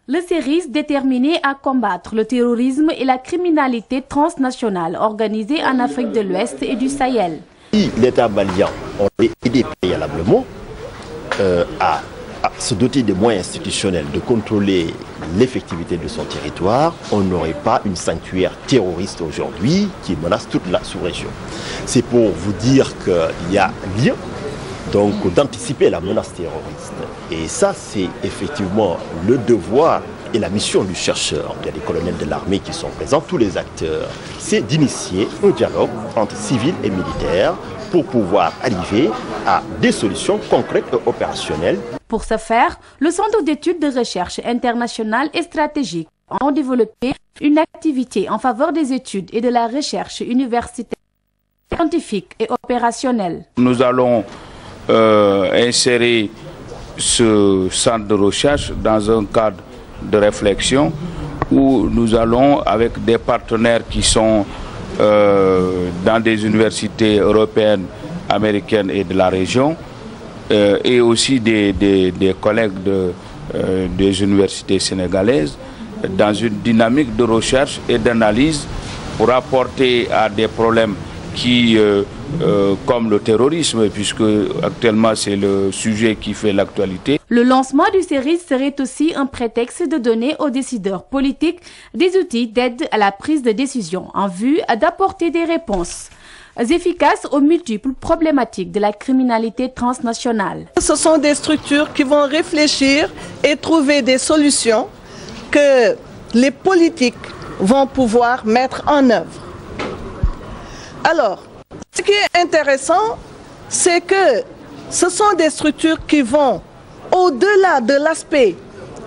Le CERIS déterminé à combattre le terrorisme et la criminalité transnationale organisée en Afrique de l'Ouest et du Sahel. Si l'État malien aurait aidé préalablement à se doter des moyens institutionnels de contrôler l'effectivité de son territoire, on n'aurait pas une sanctuaire terroriste aujourd'hui qui menace toute la sous-région. C'est pour vous dire qu'il y a lieu donc d'anticiper la menace terroriste. Et ça, c'est effectivement le devoir et la mission du chercheur. Il y a des colonels de l'armée qui sont présents, tous les acteurs. C'est d'initier un dialogue entre civils et militaires pour pouvoir arriver à des solutions concrètes et opérationnelles. Pour ce faire, le Centre d'études de recherche internationale et stratégique a développé une activité en faveur des études et de la recherche universitaire, scientifique et opérationnelle. Nous allons insérer ce centre de recherche dans un cadre de réflexion où nous allons, avec des partenaires qui sont dans des universités européennes, américaines et de la région, et aussi des collègues des universités sénégalaises, dans une dynamique de recherche et d'analyse pour apporter à des problèmes qui, comme le terrorisme, puisque actuellement c'est le sujet qui fait l'actualité. Le lancement du CERIS serait aussi un prétexte de donner aux décideurs politiques des outils d'aide à la prise de décision en vue d'apporter des réponses efficaces aux multiples problématiques de la criminalité transnationale. Ce sont des structures qui vont réfléchir et trouver des solutions que les politiques vont pouvoir mettre en œuvre. Alors, ce qui est intéressant, c'est que ce sont des structures qui vont au-delà de l'aspect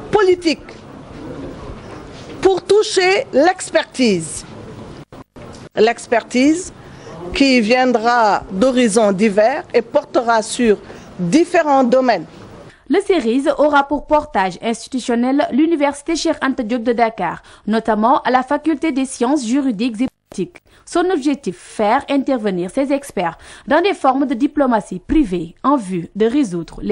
politique pour toucher l'expertise. L'expertise qui viendra d'horizons divers et portera sur différents domaines. Le CERIS aura pour portage institutionnel l'Université Cheikh Anta Diop de Dakar, notamment à la faculté des sciences juridiques et politiques. Son objectif, faire intervenir ces experts dans des formes de diplomatie privée en vue de résoudre les